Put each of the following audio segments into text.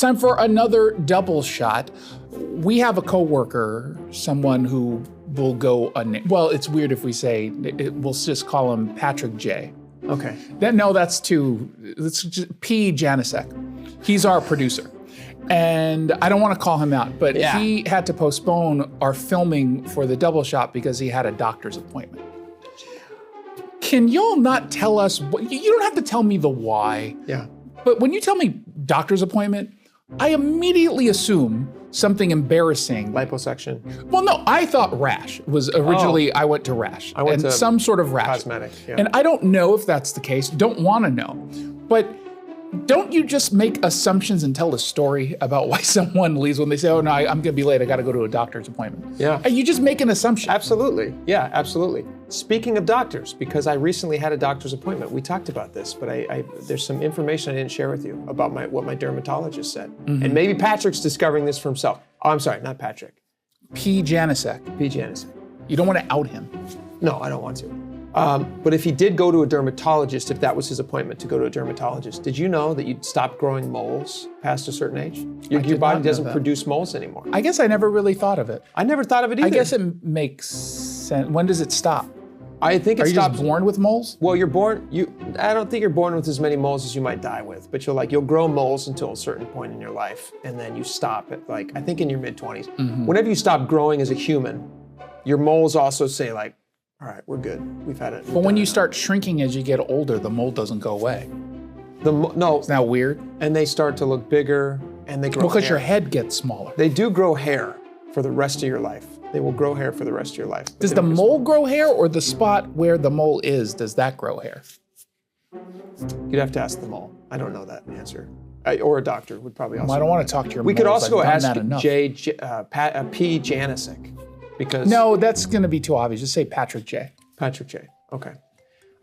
It's time for another double shot. We have a coworker, someone who will go well, it's weird if we say we'll just call him Patrick J. Okay. That's just P. Janicek. He's our producer. And I don't want to call him out, but he had to postpone our filming for the double shot because he had a doctor's appointment. Can y'all not tell us, you don't have to tell me the why. Yeah. But when you tell me doctor's appointment, I immediately assume something embarrassing. Liposuction. Well, no, I thought rash was originally, I went to rash. I went to some sort of rash. Cosmetic, yeah. And I don't know if that's the case, don't want to know. But don't you just make assumptions and tell a story about why someone leaves when they say, oh no, I'm gonna be late, I gotta go to a doctor's appointment. Yeah. You just make an assumption. Absolutely, yeah, absolutely. Speaking of doctors, because I recently had a doctor's appointment, we talked about this, but there's some information I didn't share with you about what my dermatologist said. Mm-hmm. And maybe Patrick's discovering this for himself. Oh, I'm sorry, not Patrick. P. Janicek. P. Janicek. You don't want to out him. No, I don't want to. But if he did go to a dermatologist, if that was his appointment to go to a dermatologist, did you know that you'd stop growing moles past a certain age? Your body doesn't produce moles anymore. I guess I never really thought of it. I never thought of it either. I guess it makes sense. When does it stop? I think it stops. Are you just born with moles? Well, I don't think you're born with as many moles as you might die with, but you'll grow moles until a certain point in your life, and then you stop at I think in your mid-20s. Mm-hmm. Whenever you stop growing as a human, your moles also say all right, we're good. We've had it. But when you start shrinking as you get older, the mole doesn't go away. No. Isn't that weird? And they start to look bigger, and they grow because hair. your head gets smaller. They do grow hair for the rest of your life. They will grow hair for the rest of your life. Does the mole grow hair, or the spot where the mole is, does that grow hair? You'd have to ask the mole. I don't know that answer. Or a doctor would probably also. Well, I don't want to talk to your moles. We could also go ask P. P. Janicek. Because no, that's going to be too obvious. Just say Patrick J. Patrick J. Okay.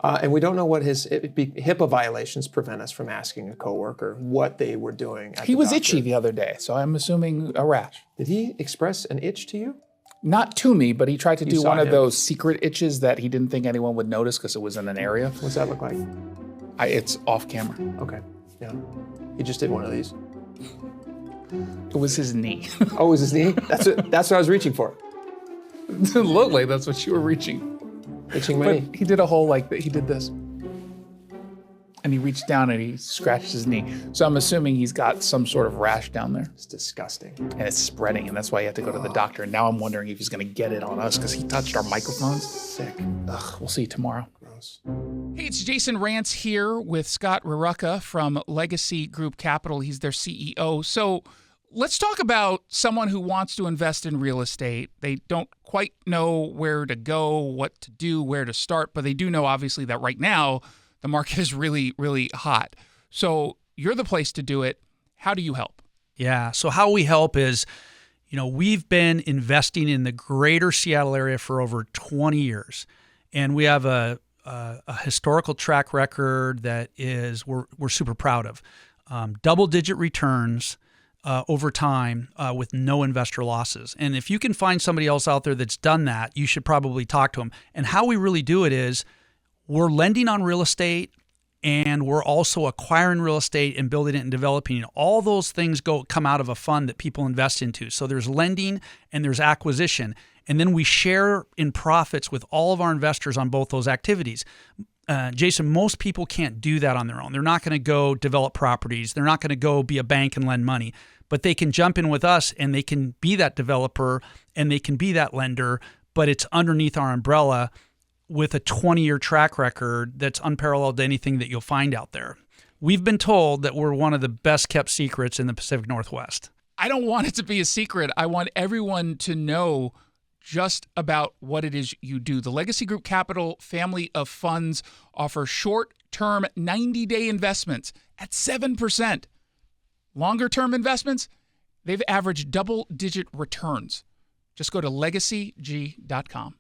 And we don't know what HIPAA violations prevent us from asking a coworker what they were doing. He was itchy the other day, so I'm assuming a rash. Did he express an itch to you? Not to me, but he tried to do one of those secret itches that he didn't think anyone would notice because it was in an area. What's that look like? It's off camera. Okay. Yeah. He just did one of these. It was his knee. Oh, it was his knee? That's what I was reaching for. It looked like that's what you were reaching. Itching my knee. He did a whole he did this. And he reached down and he scratched his knee. So I'm assuming he's got some sort of rash down there. It's disgusting. And it's spreading, and that's why he had to go to the doctor. And now I'm wondering if he's gonna get it on us because he touched our microphones. Sick. Ugh, we'll see you tomorrow. Gross. Hey, it's Jason Rantz here with Scott Rarucka from Legacy Group Capital. He's their CEO. So let's talk about someone who wants to invest in real estate. They don't quite know where to go, what to do, where to start, but they do know obviously that right now the market is really, really hot. So you're the place to do it. How do you help? Yeah, so how we help is, we've been investing in the greater Seattle area for over 20 years, and we have a historical track record that we're super proud of. Double-digit returns over time with no investor losses. And if you can find somebody else out there that's done that, you should probably talk to them. And how we really do it is we're lending on real estate, and we're also acquiring real estate and building it and developing it. All those things come out of a fund that people invest into. So there's lending and there's acquisition. And then we share in profits with all of our investors on both those activities. Jason, most people can't do that on their own. They're not going to go develop properties. They're not going to go be a bank and lend money. But they can jump in with us and they can be that developer and they can be that lender, but it's underneath our umbrella with a 20-year track record that's unparalleled to anything that you'll find out there. We've been told that we're one of the best kept secrets in the Pacific Northwest. I don't want it to be a secret. I want everyone to know just about what it is you do. The Legacy Group Capital family of funds offer short-term 90-day investments at 7%. Longer-term investments, they've averaged double-digit returns. Just go to legacyg.com.